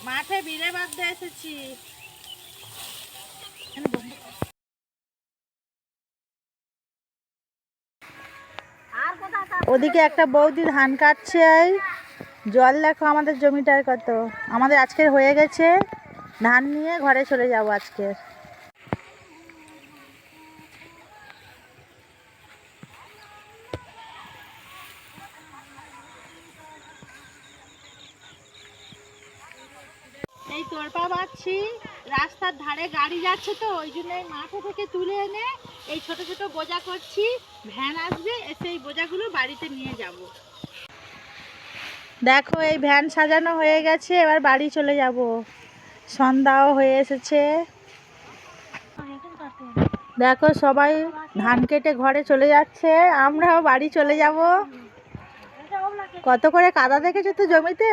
মাঠে বিলে বাঁধতে এসেছি। ওদিকে একটা বৌদি ধান কাটছে। জল দেখো আমাদের জমিটার কত। আমাদের আজকের হয়ে গেছে, ধান নিয়ে ঘরে চলে যাব আজকে। এই তোরপা বাঁধছি, রাস্তার ধারে গাড়ি যাচ্ছে তো ওই জন্য এই মাঠে থেকে তুলে এনে এই ছোট ছোট বোঝা করছি। ভ্যান আসবে, এসে এই বোঝাগুলো বাড়িতে নিয়ে যাব। দেখো এই ভ্যান সাজানো হয়ে গেছে, এবার বাড়ি চলে যাব। সন্ধ্যাও হয়ে এসেছে। দেখো সবাই ধান কেটে ঘরে চলে যাচ্ছে, আমরাও বাড়ি চলে যাব। কত করে কাদা দেখেছো তো জমিতে।